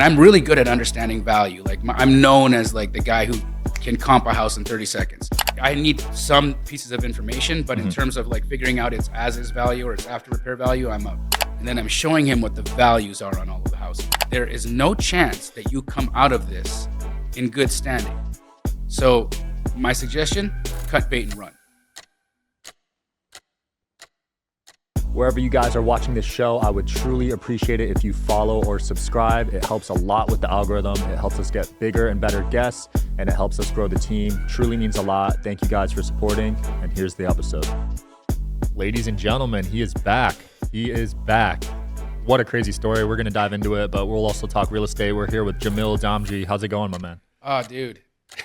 I'm really good at understanding value. Like I'm known as like the guy who can comp a house in 30 seconds. I need some pieces of information, but in terms of like figuring out its as-is value or its after repair value, I'm up. And then I'm showing him what the values are on all of the houses. There is no chance that you come out of this in good standing. So my suggestion, cut bait and run. Wherever you guys are watching this show, I would truly appreciate it if you follow or subscribe. It helps a lot with the algorithm. It helps us get bigger and better guests, and it helps us grow the team. Truly means a lot. Thank you guys for supporting, and here's the episode. Ladies and gentlemen, he is back. He is back. What a crazy story. We're going to dive into it, but we'll also talk real estate. We're here with Jamil Damji. How's it going, my man? Oh, dude.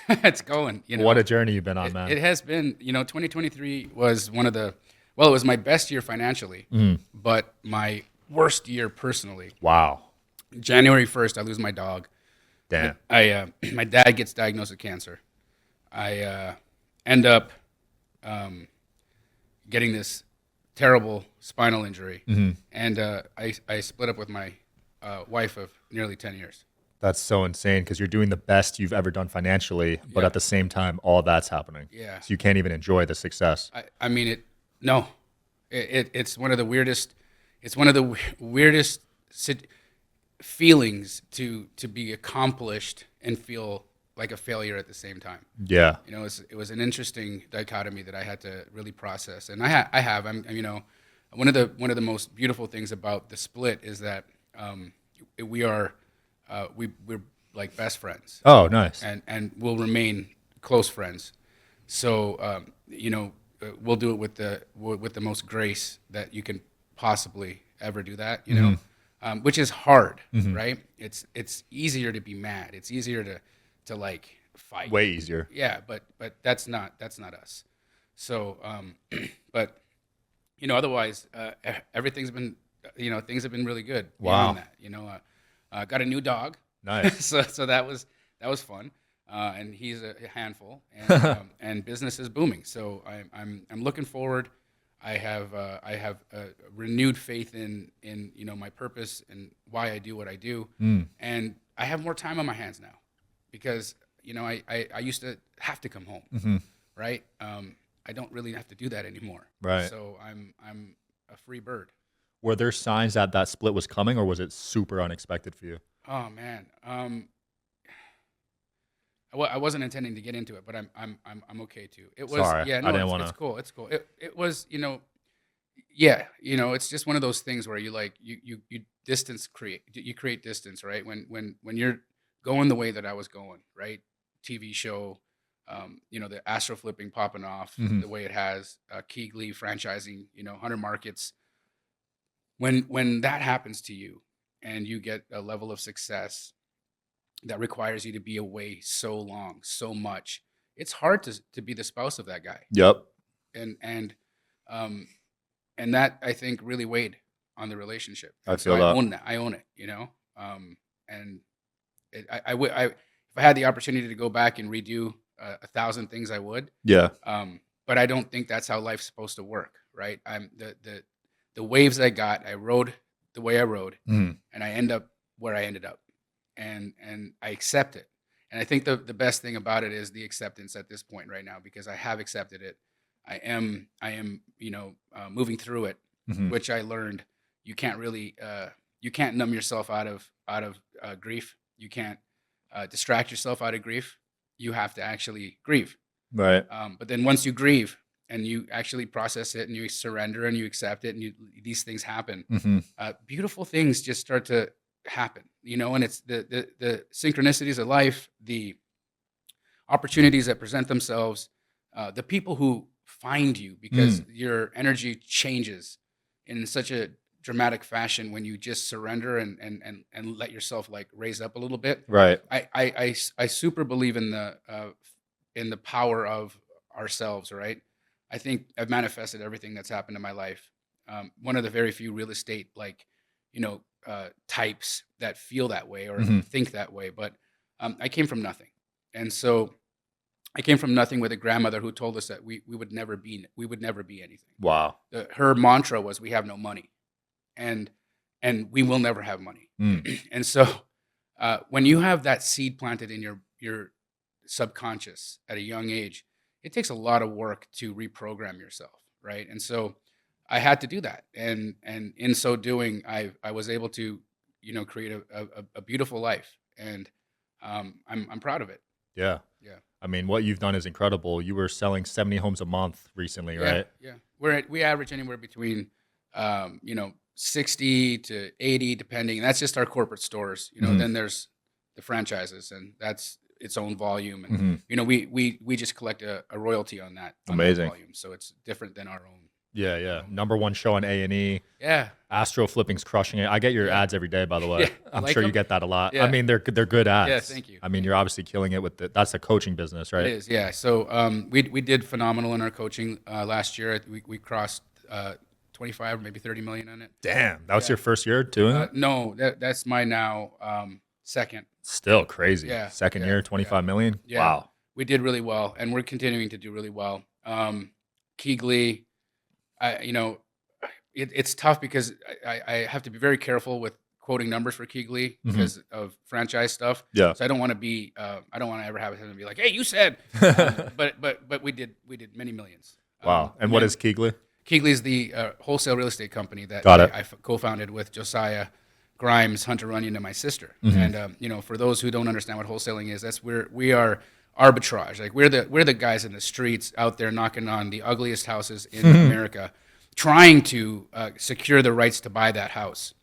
It's going. What a journey you've been on, man. It has been. 2023 was it was my best year financially, but my worst year personally. Wow. January 1st, I lose my dog. Damn. My dad gets diagnosed with cancer. I end up getting this terrible spinal injury, and I split up with my wife of nearly 10 years. That's so insane because you're doing the best you've ever done financially, but at the same time, all that's happening. Yeah. So you can't even enjoy the success. It's one of the weirdest. It's one of the weirdest feelings to be accomplished and feel like a failure at the same time. Yeah. It was an interesting dichotomy that I had to really process, and one of the most beautiful things about the split is that we're like best friends. Oh, nice. And we'll remain close friends. So we'll do it with the most grace that you can possibly ever do that. Which is hard, right? It's easier to be mad. It's easier to like fight. Way easier. Yeah, but that's not us. So, but otherwise, everything's been things have been really good. Wow. That. Got a new dog. Nice. so that was fun. And he's a handful, and and business is booming. So I'm looking forward. I have renewed faith in my purpose and why I do what I do, and I have more time on my hands now, because I used to have to come home, right? I don't really have to do that anymore, right? So I'm a free bird. Were there signs that split was coming, or was it super unexpected for you? Oh man. I wasn't intending to get into it, but I'm okay too. It was Sorry, yeah, no, I didn't want to. It's cool. It's cool. It was it's just one of those things where you create distance, right? When you're going the way that I was going, right? TV show, the astro flipping popping off the way it has, Keegley franchising, 100 markets. When that happens to you and you get a level of success that requires you to be away so long, so much, it's hard to be the spouse of that guy. Yep. And that, I think, really weighed on the relationship. I feel that. I own it, and if I had the opportunity to go back and redo 1,000 things, I would. Yeah. But I don't think that's how life's supposed to work, right? The waves I got, I rode the way I rode, and I end up where I ended up. And I accept it. And I think the best thing about it is the acceptance at this point right now, because I have accepted it. I am moving through it, which I learned you can't really you can't numb yourself out of grief. You can't distract yourself out of grief. You have to actually grieve. Right. But then once you grieve and you actually process it and you surrender and you accept it and these things happen, beautiful things just start to happen, and it's the synchronicities of life, the opportunities that present themselves, the people who find you, because your energy changes in such a dramatic fashion when you just surrender and let yourself like raise up a little bit. Right. I super believe in the power of ourselves, right? I think I've manifested everything that's happened in my life. One of the very few real estate types that feel that way or think that way, but I came from nothing, and so I came from nothing with a grandmother who told us that we would never be anything. Wow. Her mantra was, "We have no money," and we will never have money. And so when you have that seed planted in your subconscious at a young age, it takes a lot of work to reprogram yourself, right? And so I had to do that, and in so doing, I was able to, create a beautiful life, and I'm proud of it. Yeah. Yeah, I mean, what you've done is incredible. You were selling 70 homes a month recently, yeah, right? yeah. We average anywhere between 60 to 80, depending. And that's just our corporate stores. Mhm. Then there's the franchises, and that's its own volume. And Mhm. we just collect a royalty on that Amazing. volume, so it's different than our own. Yeah, yeah. Number one show on A&E. Yeah, Astro Flipping's crushing it. I get your yeah, ads every day, by the way. yeah. You I'm like sure you them? get that a lot. I Yeah, mean, they're good yeah. ads. Thank you. I mean, Thank you're you. obviously killing it with that's the coaching business, It right? is, yeah. So we did phenomenal in our coaching last year. We crossed 25 or maybe 30 million on it. Damn, that was Yeah. your first year doing it? No, that's my now second. Still crazy. Yeah, Second yeah, year, yeah, 25 million? yeah. Wow. We did really well, and we're continuing to do really well. Keighley, it's tough because I have to be very careful with quoting numbers for Keighley Mhm. because of franchise stuff. Yeah. So I don't want to be, I don't want to ever have him be like, "Hey, you said," but we did many millions. Wow. And And what then is Keegley? Keighley's the wholesale real estate company that Got it. I co-founded with Josiah Grimes, Hunter Runyon, and my sister. Mhm. And for those who don't understand what wholesaling is, that's where we are arbitrage. Like we're the guys in the streets out there knocking on the ugliest houses in America, trying to secure the rights to buy that house,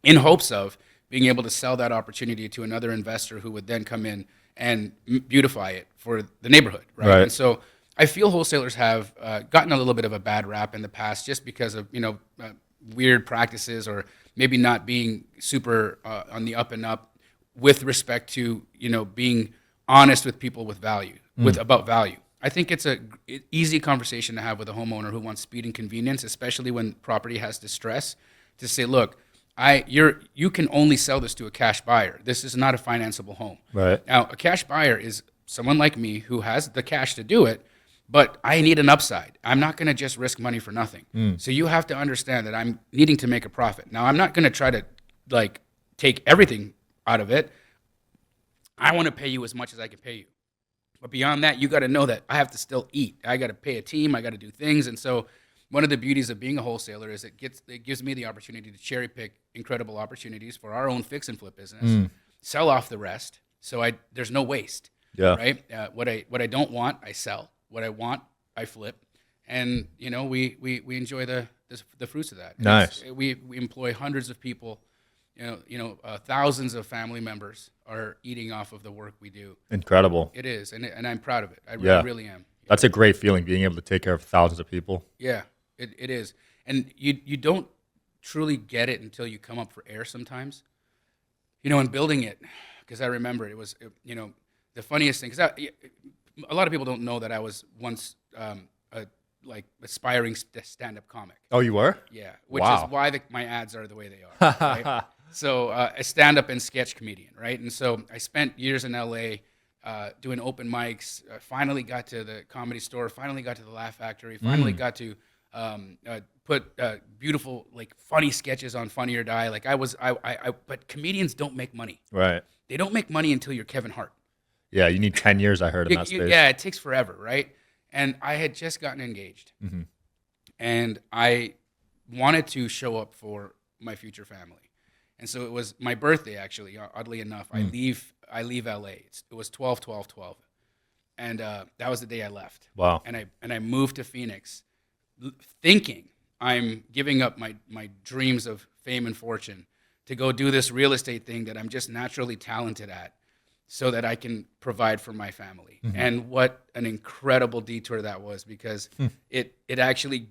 in hopes of being able to sell that opportunity to another investor who would then come in and beautify it for the neighborhood, right? Right. And so I feel wholesalers have gotten a little bit of a bad rap in the past just because of weird practices, or maybe not being super on the up and up with respect to being honest with people with value, about value. I think it's a easy conversation to have with a homeowner who wants speed and convenience, especially when property has distress, to say, look, you can only sell this to a cash buyer. This is not a financeable home. Right. Now, a cash buyer is someone like me who has the cash to do it, but I need an upside. I'm not going to just risk money for nothing. So you have to understand that I'm needing to make a profit. Now, I'm not going to try to take everything out of it. I want to pay you as much as I can pay you. But beyond that, you got to know that I have to still eat. I got to pay a team. I got to do things. And so one of the beauties of being a wholesaler is it gives me the opportunity to cherry pick incredible opportunities for our own fix and flip business, sell off the rest. So there's no waste. Yeah. Right. What I don't want, I sell. What I want, I flip. And we enjoy the fruits of that. And Nice. we employ hundreds of people. Thousands of family members are eating off of the work we do. Incredible. It is, and I'm proud of it. I Yeah. really am. That's a great feeling, being able to take care of thousands of people. Yeah, it is. And you don't truly get it until you come up for air sometimes. In building it, because I remember it was, the funniest thing, because a lot of people don't know that I was once a aspiring stand-up comic. Oh, you were? Yeah, which Wow. is why my ads are the way they are. Right? So a stand-up and sketch comedian, right? And so I spent years in LA doing open mics. Finally got to the Comedy Store. Finally got to the Laugh Factory. Finally got to put beautiful, funny sketches on Funny or Die. But comedians don't make money. Right. They don't make money until you're Kevin Hart. Yeah, you need 10 years, I heard, in that space. Yeah, it takes forever, right? And I had just gotten engaged, and I wanted to show up for my future family. And so it was my birthday, actually, oddly enough. I leave LA. It was 12/12/12. And that was the day I left. Wow. And I moved to Phoenix thinking I'm giving up my dreams of fame and fortune to go do this real estate thing that I'm just naturally talented at, so that I can provide for my family. And what an incredible detour that was, because it actually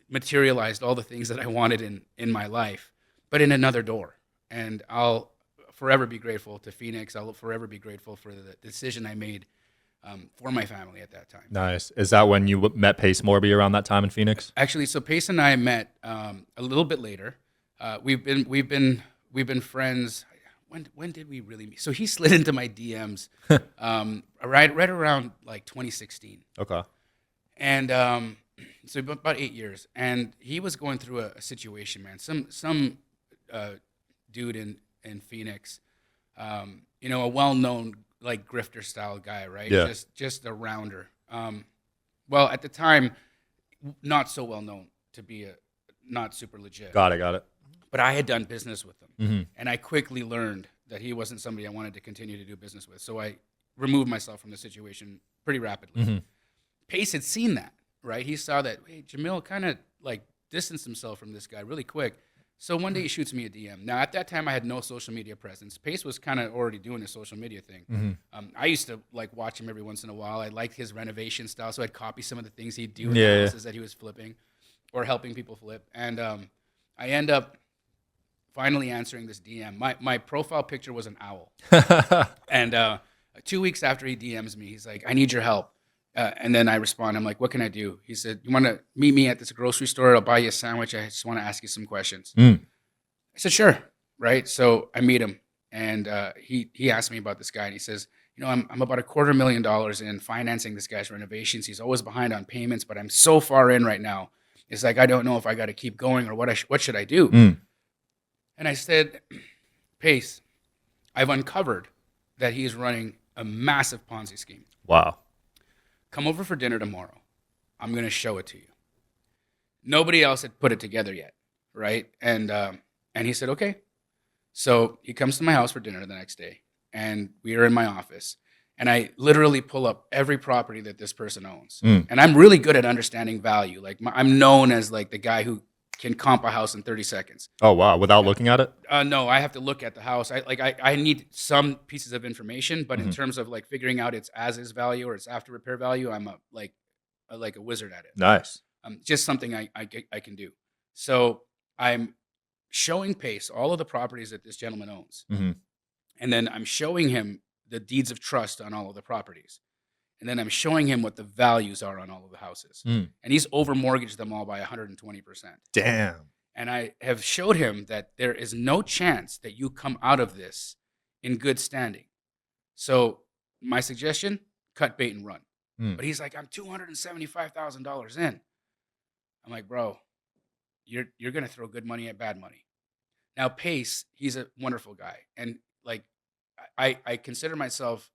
materialized all the things that I wanted in my life, but in another door. And I'll forever be grateful to Phoenix. I'll forever be grateful for the decision I made for my family at that time. Nice. Is that when you met Pace Morby around that time in Phoenix? Actually, so Pace and I met a little bit later. We've been friends. When did we really meet? So he slid into my DMs right around 2016. Okay. And so about 8 years. And he was going through a situation, man. Some dude in Phoenix A well-known like grifter style guy, right? Yeah. Just a rounder. Well, at the time, not so well known to be a not super legit. Got it. But I had done business with him, Mm-hmm. and I quickly learned that he wasn't somebody I wanted to continue to do business with. So I removed myself from the situation pretty rapidly. Mm-hmm. Pace had seen that, right? He saw that, hey, Jamil kind of like distanced himself from this guy really quick. So one day he shoots me a DM. Now, at that time, I had no social media presence. Pace was kind of already doing the social media thing. Mm-hmm. I used to like watch him every once in a while. I liked his renovation style, so I'd copy some of the things he'd do in the houses that he was flipping or helping people flip. And I end up finally answering this DM. My profile picture was an owl. And 2 weeks after he DMs me, he's like, I need your help. And then I respond, I'm like, what can I do? He said, you want to meet me at this grocery store? I'll buy you a sandwich. I just want to ask you some questions. I said, sure. Right. So I meet him, and he asked me about this guy, and he says, I'm about $250,000 in financing this guy's renovations. He's always behind on payments, but I'm so far in right now. It's like, I don't know if I got to keep going or what should I do? And I said, Pace, I've uncovered that he's running a massive Ponzi scheme. Wow. Come over for dinner tomorrow. I'm going to show it to you. Nobody else had put it together yet, right? And he said, okay. So he comes to my house for dinner the next day, and we are in my office. And I literally pull up every property that this person owns. And I'm really good at understanding value. Like I'm known as like the guy who can comp a house in 30 seconds. Oh, wow. Without looking at it? No, I have to look at the house. I need some pieces of information, but in terms of like figuring out its as-is value or its after-repair value, I'm a wizard at it. Nice. Just something I can do. So I'm showing Pace all of the properties that this gentleman owns. And then I'm showing him the deeds of trust on all of the properties. And then I'm showing him what the values are on all of the houses. And he's over-mortgaged them all by 120%. Damn. And I have showed him that there is no chance that you come out of this in good standing. So my suggestion, cut bait and run. But he's like, I'm $275,000 in. I'm like, bro, you're going to throw good money at bad money. Now, Pace, he's a wonderful guy. And like, I consider myself,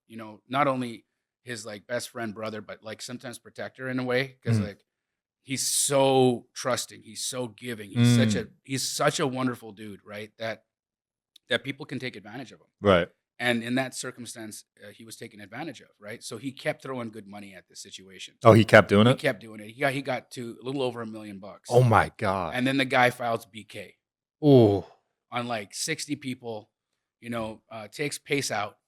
not only his like best friend, brother, but like sometimes protector in a way. Cause like, he's so trusting. He's so giving. He's such a wonderful dude, right? That people can take advantage of him. Right. And in that circumstance, he was taken advantage of, right? So he kept throwing good money at this situation. Oh, he kept doing it? He kept doing it. He got to a little over $1 million. Oh my God. And then the guy files BK. Oh. On like 60 people, takes Pace out.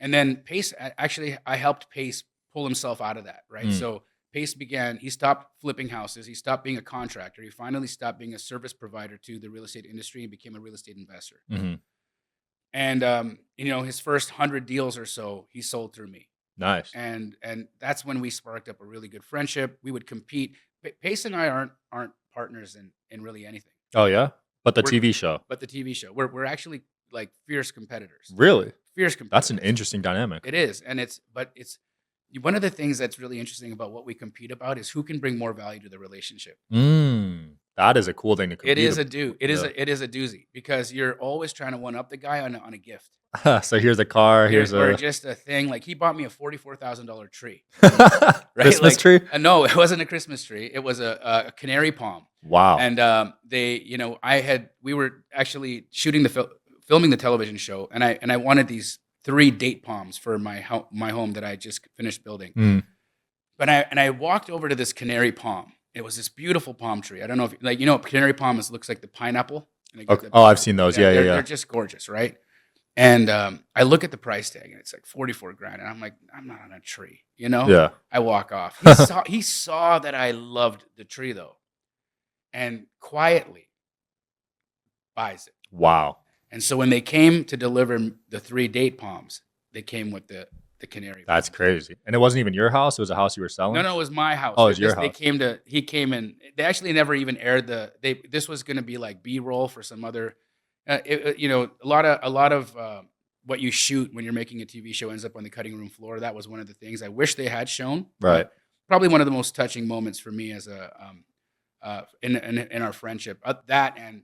And then Pace, actually, I helped Pace pull himself out of that, right? So Pace he stopped flipping houses. He stopped being a contractor. He finally stopped being a service provider to the real estate industry and became a real estate investor. And, his first 100 deals or so, he sold through me. Nice. And that's when we sparked up a really good friendship. We would compete. Pace and I aren't partners in really anything. Oh, yeah? But the TV show. But the TV show. We're actually like fierce competitors. Really? Fierce competitors. That's an interesting dynamic. It is. And it's one of the things that's really interesting about what we compete about is who can bring more value to the relationship. That is a cool thing to compete. It is a doozy because you're always trying to one up the guy on a gift. So here's a car, or just a thing. Like he bought me a $44,000 tree. Right? Christmas tree? No, it wasn't a Christmas tree. It was a canary palm. Wow. And we were actually filming the television show, and I wanted these 3 date palms for my home that I just finished building. But I walked over to this canary palm. It was this beautiful palm tree. I don't know if canary palm looks like the pineapple. Okay. Oh, I've seen those. Yeah. They're just gorgeous, right? And I look at the price tag, and it's like $44,000, and I'm like, I'm not on a tree, Yeah. I walk off. He saw that I loved the tree though, and quietly buys it. Wow. And so when they came to deliver the 3 date palms, they came with the canary. That's crazy. And it wasn't even your house? It was a house you were selling? No, it was my house. Oh, it was your house. He came in. They actually never even aired this was going to be like B-roll for some other, a lot of what you shoot when you're making a TV show ends up on the cutting room floor. That was one of the things I wish they had shown. Right. Probably one of the most touching moments for me as in our friendship. That and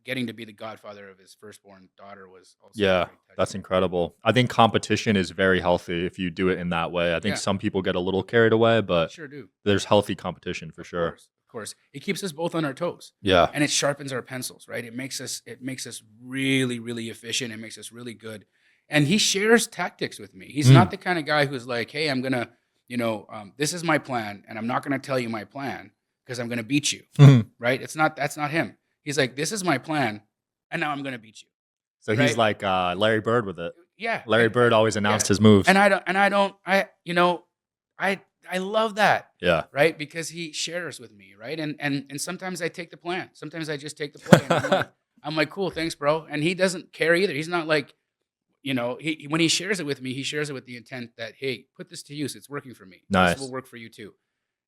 getting to be the godfather of his firstborn daughter was also Yeah, very touching. that's incredible. I think competition is very healthy if you do it in that way. I think Yeah. some people get a little carried away, but Sure do. there's healthy competition for Of sure. course, of course. It keeps us both on our toes. Yeah. And it sharpens our pencils, right? It makes us really, really efficient. It makes us really good. And he shares tactics with me. He's not the kind of guy who's like, hey, I'm gonna, this is my plan, and I'm not gonna tell you my plan because I'm gonna beat you. Right? That's not him. He's like, this is my plan, and now I'm gonna beat you. So Right? he's like Larry Bird with it. Yeah. Larry Bird always announced his moves. I love that. Yeah. Right? Because he shares with me, right? And sometimes I take the plan. Sometimes I just take the play. And I'm like, cool, thanks, bro. And he doesn't care either. He's not like, when he shares it with me, he shares it with the intent that, hey, put this to use. It's working for me. Nice. This will work for you too.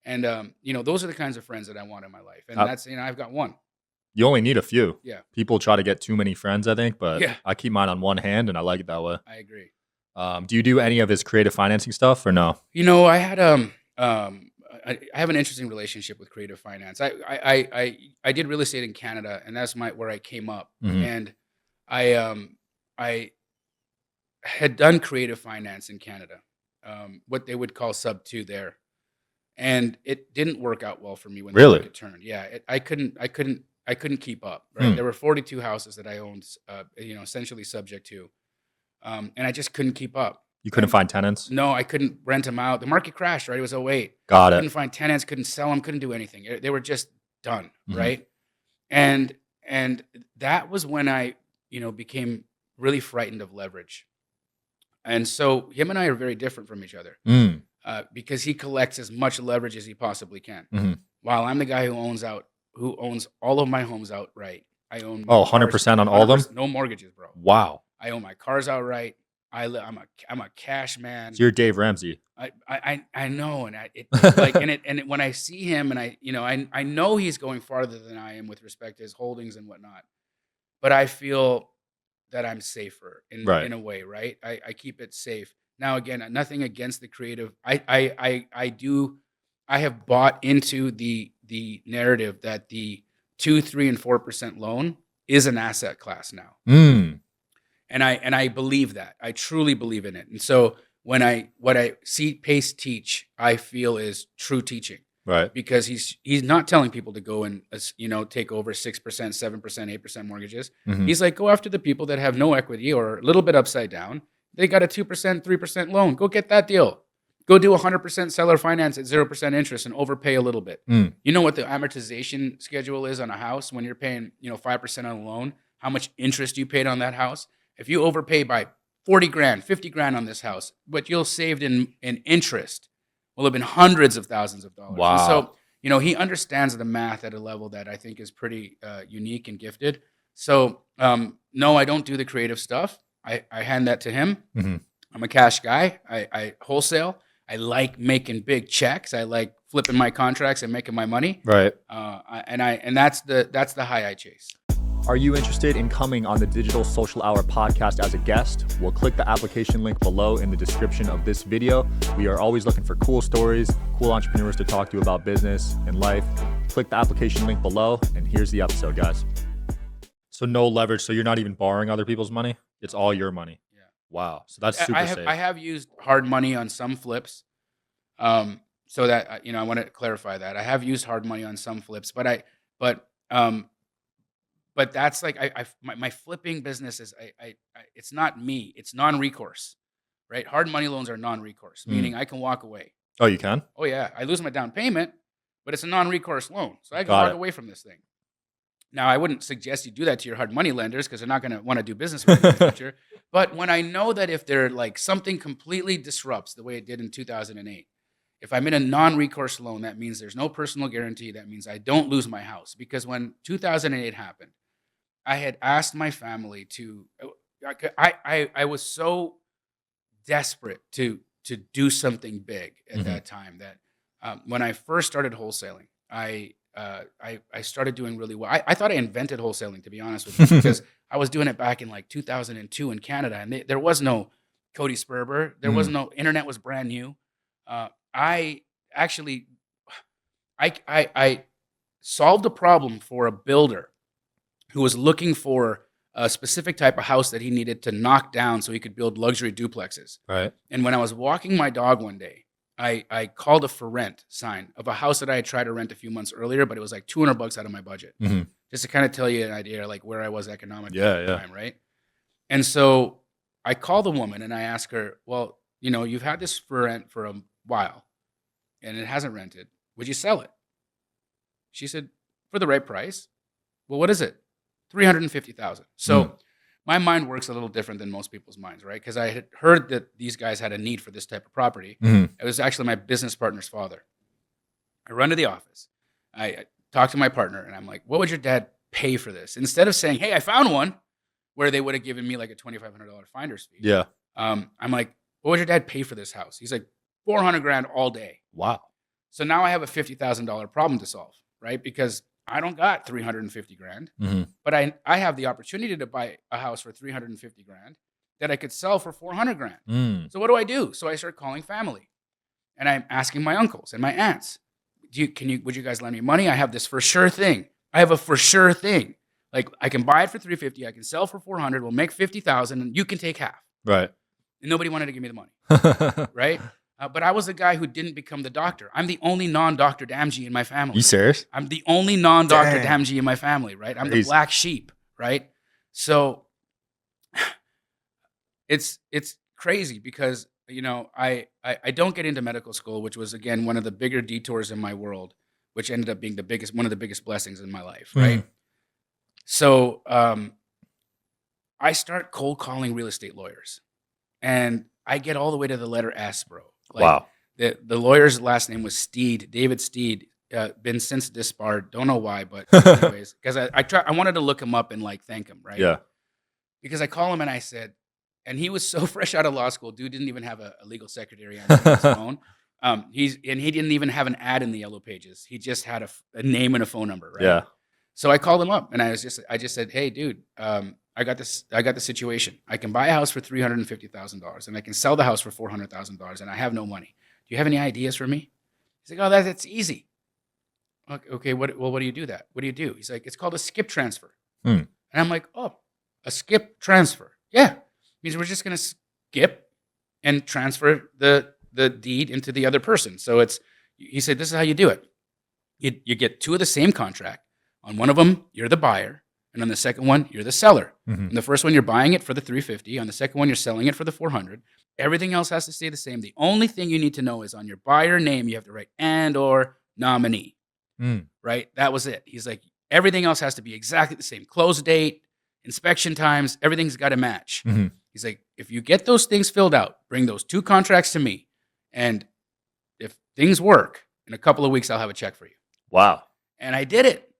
And those are the kinds of friends that I want in my life. And that's, I've got one. You only need a few. Yeah. People try to get too many friends, I think, but Yeah. I keep mine on one hand, and I like it that way. I agree. Do you do any of his creative financing stuff or no? I had I have an interesting relationship with creative finance. I did real estate in Canada, and that's where I came up. And I had done creative finance in Canada, what they would call sub 2 there, and it didn't work out well for me when the Really? market turned. Yeah, I couldn't keep up. Right, there were 42 houses that I owned, essentially subject to, and I just couldn't keep up. You couldn't find tenants? No, I couldn't rent them out. The market crashed, right? It was 08. Got it. Couldn't find tenants, couldn't sell them, couldn't do anything. They were just done, right? And that was when I, became really frightened of leverage. And so him and I are very different from each other because he collects as much leverage as he possibly can, while I'm the guy who owns all of my homes outright. I own 100% on all of them? No mortgages, bro. Wow. I own my cars outright. I'm a cash man. So you're Dave Ramsey. I know, and when I see him, and I know he's going farther than I am with respect to his holdings and whatnot, but I feel that I'm safer in a way, right? I keep it safe. Now, again, nothing against the creative. I have bought into the narrative that the 2, 3, and 4% loan is an asset class now. And I believe that. I truly believe in it. And so what I see Pace teach, I feel is true teaching. Right. Because he's not telling people to go and take over 6%, 7%, 8% mortgages. He's like, go after the people that have no equity or a little bit upside down. They got a 2%, 3% loan. Go get that deal. Go do 100% seller finance at 0% interest and overpay a little bit. You know what the amortization schedule is on a house when you're paying 5% on a loan? How much interest you paid on that house? If you overpay by 40 grand, 50 grand on this house, what you'll saved in interest will have been hundreds of thousands of dollars. Wow. And so, he understands the math at a level that I think is pretty unique and gifted. So, no, I don't do the creative stuff. I hand that to him. I'm a cash guy. I wholesale. I like making big checks. I like flipping my contracts and making my money. Right. And that's the high I chase. Are you interested in coming on the Digital Social Hour podcast as a guest? Well, click the application link below in the description of this video. We are always looking for cool stories, cool entrepreneurs to talk to about business and life. Click the application link below, and here's the episode, guys. So no leverage. So you're not even borrowing other people's money? It's all your money. Yeah. Wow. So that's super safe. I have used hard money on some flips. So that, I want to clarify that. I have used hard money on some flips, but that's like my flipping business is it's not me. It's non-recourse, right? Hard money loans are non-recourse, meaning I can walk away. Oh, you can? Oh yeah, I lose my down payment, but it's a non-recourse loan, so I can walk away from this thing. Now, I wouldn't suggest you do that to your hard money lenders because they're not going to want to do business with you in the future. But when I know that if they're like something completely disrupts the way it did in 2008, if I'm in a non-recourse loan, that means there's no personal guarantee. That means I don't lose my house. Because when 2008 happened, I had asked my family to, I was so desperate to do something big at that time that when I first started wholesaling, I started doing really well. I thought I invented wholesaling, to be honest with you, because I was doing it back in like 2002 in Canada, and there was no Cody Sperber. There was no internet, was brand new. I solved a problem for a builder who was looking for a specific type of house that he needed to knock down so he could build luxury duplexes. Right. And when I was walking my dog one day, I called a for rent sign of a house that I had tried to rent a few months earlier, but it was like $200 out of my budget. Mm-hmm. Just to kind of tell you an idea, like where I was economically at the Yeah. time, right? And so I called the woman and I asked her, well, you know, you've had this for rent for a while and it hasn't rented. Would you sell it? She said, for the right price. Well, what is it? $350,000. So my mind works a little different than most people's minds, right? Because I had heard that these guys had a need for this type of property. Mm-hmm. It was actually my business partner's father. I run to the office. I talk to my partner, and I'm like, what would your dad pay for this? Instead of saying, hey, I found one, where they would have given me like a $2,500 finder's fee. Yeah. I'm like, what would your dad pay for this house? He's like, $400,000 all day. Wow. So now I have a $50,000 problem to solve, right? Because I don't got $350,000, Mm-hmm. but I have the opportunity to buy a house for $350,000 that I could sell for $400,000. Mm. So what do I do? So I start calling family, and I'm asking my uncles and my aunts, would you guys lend me money? I have this for sure thing. I have a for sure thing. Like I can buy it for $350,000, I can sell for $400,000. We'll make $50,000, and you can take half. Right. And nobody wanted to give me the money, right? But I was the guy who didn't become the doctor. I'm the only non-Dr. Damji in my family. You serious? I'm the only non-Dr. Damn. Damji in my family, right? I'm the Crazy. black sheep, right? So it's crazy because, you know, I don't get into medical school, which was, again, one of the bigger detours in my world, which ended up being one of the biggest blessings in my life, right? So I start cold calling real estate lawyers, and I get all the way to the letter S, bro. Like, Wow. The lawyer's last name was Steed, David Steed. Been since disbarred. Don't know why, but anyways, because I wanted to look him up and like thank him, right? Yeah. Because I call him and I said, and he was so fresh out of law school, dude didn't even have a legal secretary on his phone. He didn't even have an ad in the yellow pages. He just had a name and a phone number, right? Yeah. So I called him up and I just said, hey, dude, I got the situation. I can buy a house for $350,000 and I can sell the house for $400,000 and I have no money. Do you have any ideas for me? He's like, oh, that's easy. Okay, what do you do that? What do you do? He's like, it's called a skip transfer. And I'm like, oh, a skip transfer. Yeah. Means we're just going to skip and transfer the deed into the other person. So he said, this is how you do it. You get two of the same contract. On one of them, you're the buyer. And on the second one, you're the seller. Mm-hmm. On the first one, you're buying it for the $350. On the second one, you're selling it for the $400. Everything else has to stay the same. The only thing you need to know is on your buyer name, you have to write and or nominee. Right? That was it. He's like, everything else has to be exactly the same. Close date, inspection times, everything's got to match. Mm-hmm. He's like, if you get those things filled out, bring those two contracts to me. And if things work, in a couple of weeks, I'll have a check for you. Wow. And I did it.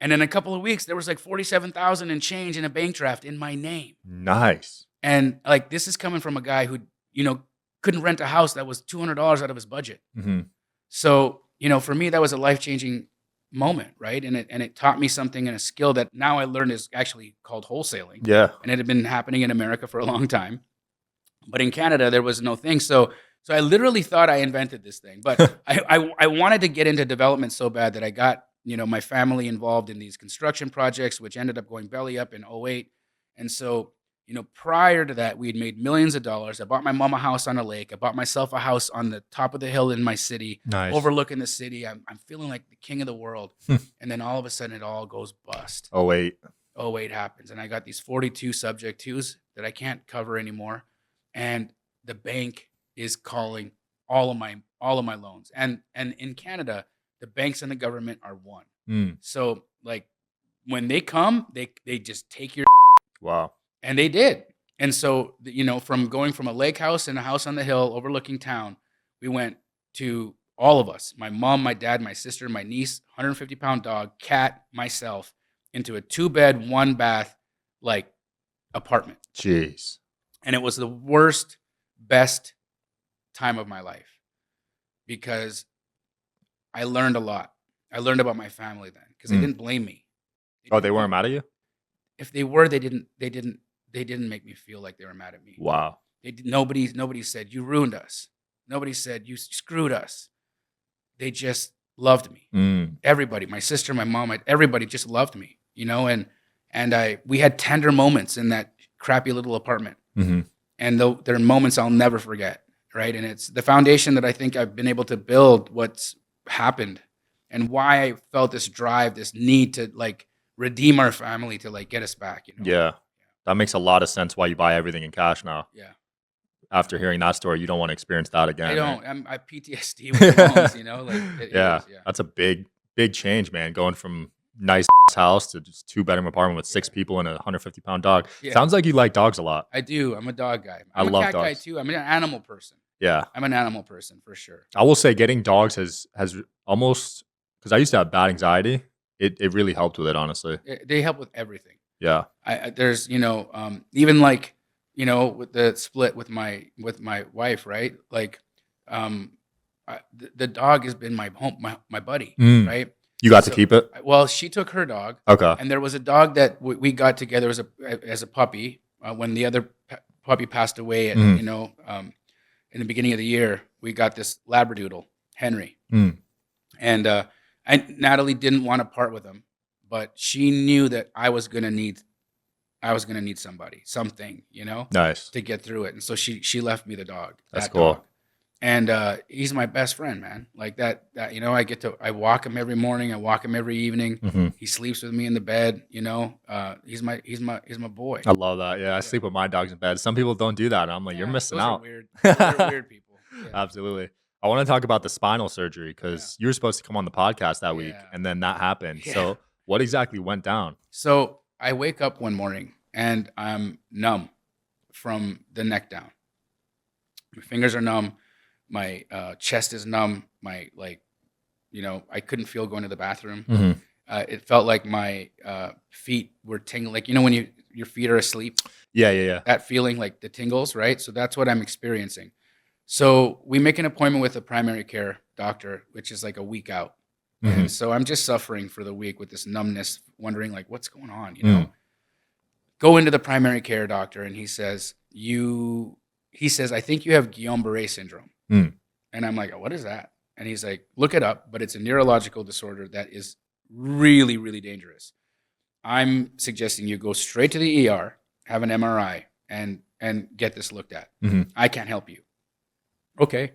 And in a couple of weeks, there was like $47,000 and change in a bank draft in my name. Nice. And like, this is coming from a guy who, you know, couldn't rent a house that was $200 out of his budget. Mm-hmm. So, you know, for me, that was a life-changing moment, right? And it taught me something and a skill that now I learned is actually called wholesaling. Yeah. And it had been happening in America for a long time. But in Canada, there was no thing. So I literally thought I invented this thing. But I wanted to get into development so bad that I got, you know, my family involved in these construction projects, which ended up going belly up in 2008. And so, you know, prior to that, we had made millions of dollars. I bought my mom a house on a lake. I bought myself a house on the top of the hill in my city, Nice. overlooking the city. I'm feeling like the king of the world. And then all of a sudden, it all goes bust. Oh, wait. 2008 happens. And I got these 42 subject twos that I can't cover anymore. And the bank is calling all of my loans. And in Canada, the banks and the government are one. So like when they come, they just take your Wow. and they did. And so, you know, from going from a lake house and a house on the hill overlooking town, we went to all of us, my mom, my dad, my sister, my niece, 150-pound dog, cat, myself, into a 2-bed, 1-bath, like apartment. Jeez. And it was the worst, best time of my life because I learned a lot. I learned about my family then because they didn't blame me. They weren't mad at you? If they were, they didn't make me feel like they were mad at me. Wow. Nobody said you ruined us. Nobody said you screwed us. They just loved me. Everybody, my sister, my mom, everybody just loved me, you know, and And we had tender moments in that crappy little apartment. Mm-hmm. And they're moments I'll never forget, right? And it's the foundation that I think I've been able to build what's happened and why I felt this drive, this need to like redeem our family, to like get us back, you know? Yeah. That makes a lot of sense why you buy everything in cash now. Yeah. After hearing that story, you don't want to experience that again. I right? don't. I PTSD with loans, you know? Like, Yeah. it is, yeah. That's a big change, man. Going from nice house to just 2-bedroom apartment with 6 people and a 150-pound dog. Yeah. Sounds like you like dogs a lot. I do. I'm a dog guy. I I'm a love cat guy dogs. too. I'm an animal person. Yeah. I'm an animal person for sure. I will say getting dogs has almost, because I used to have bad anxiety. It really helped with it, honestly. They help with everything. Yeah. There's, even like, with the split with my wife, right? Like, the dog has been my home, my buddy, right? You got to keep it? Well, she took her dog. Okay. And there was a dog that we got together as a puppy when the other puppy passed away. In the beginning of the year, we got this Labradoodle, Henry, and Natalie didn't want to part with him, but she knew that I was gonna need somebody, something, Nice. to get through it. And so she left me the dog. That's cool. Dog. And he's my best friend, man. Like that I walk him every morning. I walk him every evening. Mm-hmm. He sleeps with me in the bed. He's my boy. I love that. Yeah, I sleep with my dogs in bed. Some people don't do that. And I'm like, you're missing those out. Are weird. They're weird people. Yeah. Absolutely. I want to talk about the spinal surgery because you were supposed to come on the podcast that week, and then that happened. Yeah. So what exactly went down? So I wake up one morning and I'm numb from the neck down. My fingers are numb. My chest is numb. I couldn't feel going to the bathroom. Mm-hmm. It felt like my feet were tingling. Like, when your feet are asleep. Yeah. That feeling, like the tingles, right? So that's what I'm experiencing. So we make an appointment with a primary care doctor, which is like a week out. Mm-hmm. And so I'm just suffering for the week with this numbness, wondering like, what's going on, Go into the primary care doctor and he says, I think you have Guillain-Barré syndrome. And I'm like, oh, what is that? And he's like, look it up, but it's a neurological disorder that is really, really dangerous. I'm suggesting you go straight to the ER, have an MRI, and get this looked at. Mm-hmm. I can't help you. Okay.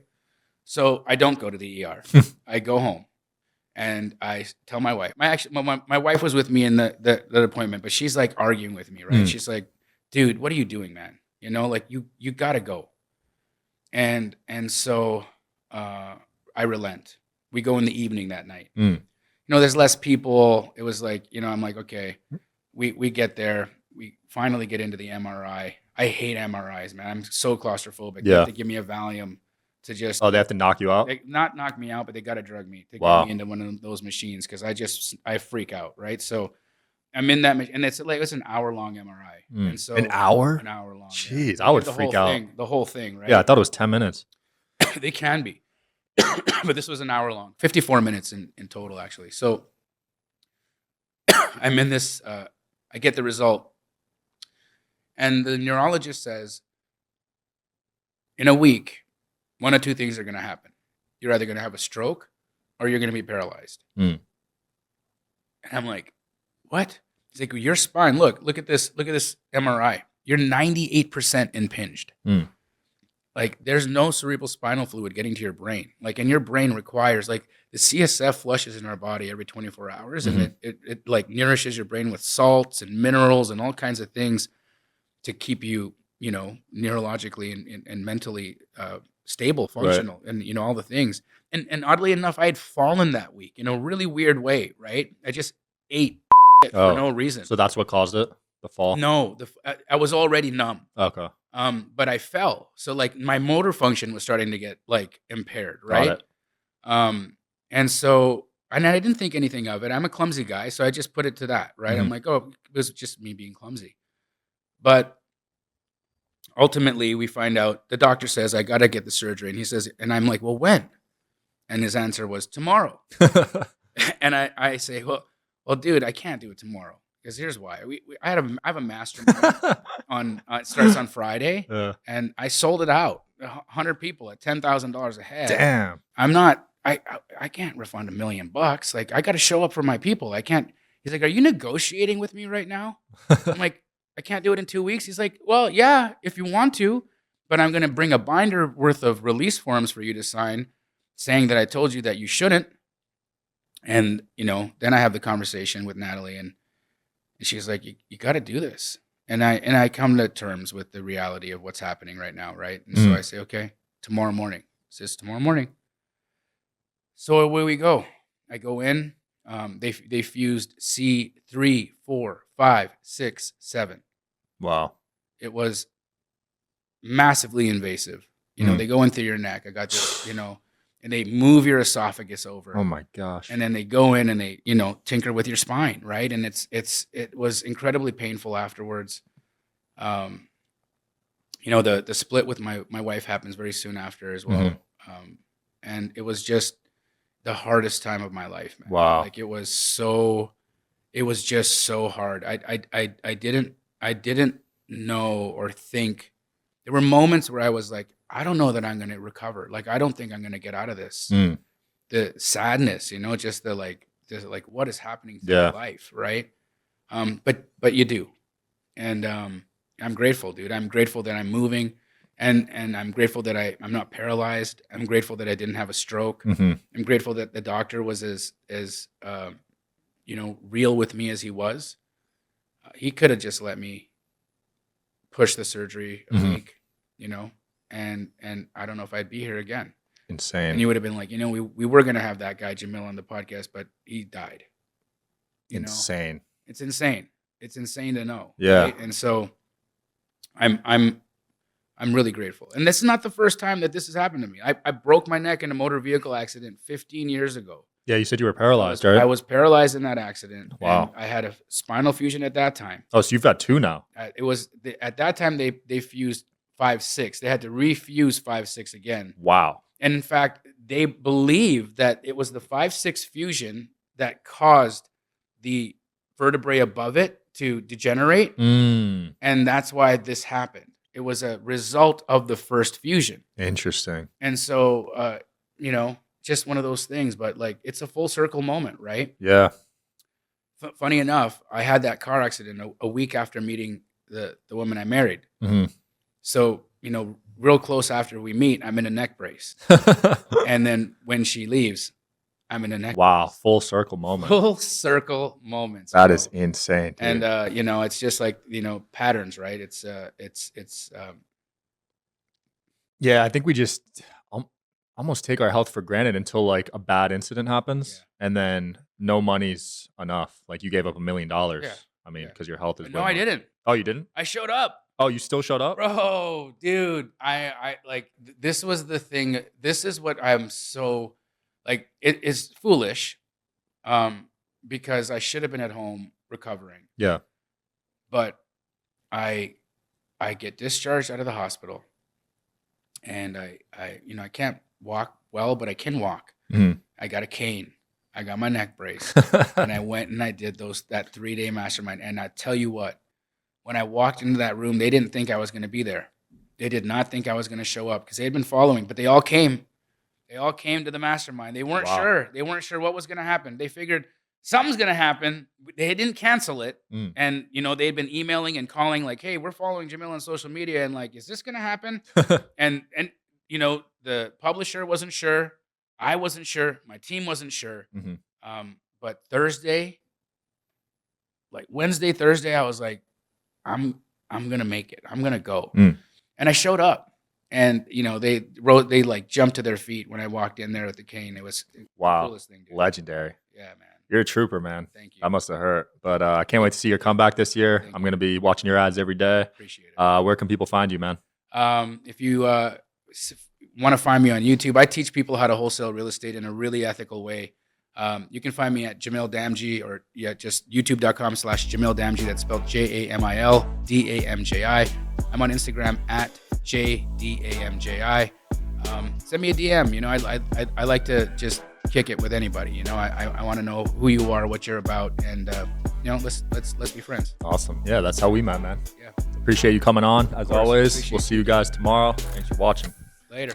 So I don't go to the ER. I go home and I tell my wife. My wife was with me in the appointment, but she's like arguing with me, right? She's like, dude, what are you doing, man? Like you gotta go. And so I relent. We go in the evening that night. There's less people. It was like, I'm like, okay, we get there. We finally get into the MRI. I hate MRIs, man. I'm so claustrophobic. They have to give me a Valium to just. Oh, they have to knock you out? Not knock me out, but they got to drug me to get me into one of those machines because I freak out, right? So I'm in that, and it's an hour-long MRI. And so an hour? An hour long. Jeez, yeah. I would freak out. The whole thing, right? Yeah, I thought it was 10 minutes. They can be. But this was an hour long. 54 minutes in total, actually. So I'm in this, I get the result. And the neurologist says, in a week, one of two things are going to happen. You're either going to have a stroke or you're going to be paralyzed. And I'm like, what? He's like, your spine, look at this MRI. You're 98% impinged. Like, there's no cerebral spinal fluid getting to your brain. Like, and your brain requires, like, the CSF flushes in our body every 24 hours, and it like nourishes your brain with salts and minerals and all kinds of things to keep you, neurologically and mentally stable, functional, right. And all the things. And oddly enough, I had fallen that week in a really weird way, right? I just ate for no reason. So that's what caused it, the fall? No, I was already numb. Okay. But I fell. So like my motor function was starting to get like impaired, right? And so, and I didn't think anything of it. I'm a clumsy guy, so I just put it to that, right? I'm like, oh, it was just me being clumsy. But ultimately, we find out the doctor says I got to get the surgery, and he says, and I'm like, well, when? And his answer was tomorrow. And I say, well, dude, I can't do it tomorrow. Because here's why. I have a mastermind on it starts on Friday, and I sold it out. 100 people at $10,000 a head. Damn. I'm not. I can't refund $1 million. Like, I got to show up for my people. I can't He's like, are you negotiating with me right now? I'm like, I can't do it in 2 weeks. He's like, well, yeah, if you want to, but I'm going to bring a binder worth of release forms for you to sign saying that I told you that you shouldn't. And, then I have the conversation with Natalie and she's like, you got to do this. And I come to terms with the reality of what's happening right now, right? And so I say, okay, tomorrow morning. Sis, tomorrow morning. So away we go. I go in. They fused C3, 4, 5, 6, 7. Wow. It was massively invasive. They go into your neck. I got this, and they move your esophagus over. Oh my gosh. And then they go in and they, tinker with your spine, right? And it was incredibly painful afterwards. The split with my wife happens very soon after as well. And it was just the hardest time of my life, man. Wow. Like it was just so hard. I didn't know or think. There were moments where I was like, I don't know that I'm going to recover. Like, I don't think I'm going to get out of this. The sadness, just the like what is happening to my life, right? But you do. And I'm grateful, dude. I'm grateful that I'm moving. And I'm grateful that I'm not paralyzed. I'm grateful that I didn't have a stroke. I'm grateful that the doctor was as real with me as he was. He could have just let me push the surgery a week, and I don't know if I'd be here again. Insane. And you would have been like, we were going to have that guy Jamil on the podcast, but he died. Insane. It's insane. It's insane to know. Yeah. Right? And so I'm really grateful. And this is not the first time that this has happened to me. I broke my neck in a motor vehicle accident 15 years ago. Yeah, you said you were paralyzed, right? I was paralyzed in that accident. Wow. I had a spinal fusion at that time. Oh, so you've got 2 now. It was at that time they fused 5-6. They had to refuse 5-6 again. Wow. And in fact, they believe that it was the 5-6 fusion that caused the vertebrae above it to degenerate. And that's why this happened. It was a result of the first fusion. Interesting. And so, just one of those things, but like it's a full circle moment, right? Yeah. Funny enough, I had that car accident a week after meeting the woman I married. So, real close after we meet, I'm in a neck brace. And then when she leaves, I'm in a neck brace. Full circle moment. Full circle moments. That is insane, dude. And, it's just like, patterns, right? Yeah, I think we just almost take our health for granted until like a bad incident happens, and then no money's enough. Like you gave up $1 million. Yeah. I mean, because your health is. No, I didn't. Oh, you didn't? I showed up. Oh, you still showed up? Bro, dude, I like, this was the thing. This is what I'm so, like, it is foolish, because I should have been at home recovering. Yeah. But I get discharged out of the hospital, and I can't walk well, but I can walk. I got a cane. I got my neck brace, and I went and I did that 3-day mastermind. And I tell you what, when I walked into that room, they didn't think I was going to be there. They did not think I was going to show up because they had been following, but they all came. They all came to the mastermind. They weren't sure. They weren't sure what was going to happen. They figured something's going to happen. They didn't cancel it. And, they'd been emailing and calling like, hey, we're following Jamil on social media. And like, is this going to happen? and the publisher wasn't sure. I wasn't sure. My team wasn't sure. But Thursday, like Wednesday, Thursday, I was like, I'm going to make it. I'm going to go. And I showed up. And, they like jumped to their feet when I walked in there with the cane. It was the coolest thing, dude. Legendary. Yeah, man. You're a trooper, man. Thank you. That must have hurt. But I can't wait to see your comeback this year. I'm going to be watching your ads every day. Appreciate it. Where can people find you, man? If you want to find me on YouTube, I teach people how to wholesale real estate in a really ethical way. You can find me at Jamil Damji, or just youtube.com/Jamil Damji. That's spelled JamilDamji. I'm on Instagram at JDAMJI. Send me a DM. I like to just kick it with anybody. I want to know who you are, what you're about, and let's be friends. Awesome. Yeah, that's how we met, man. Yeah. Appreciate you coming on as always. Appreciate We'll see you guys tomorrow. Thanks for watching. Later.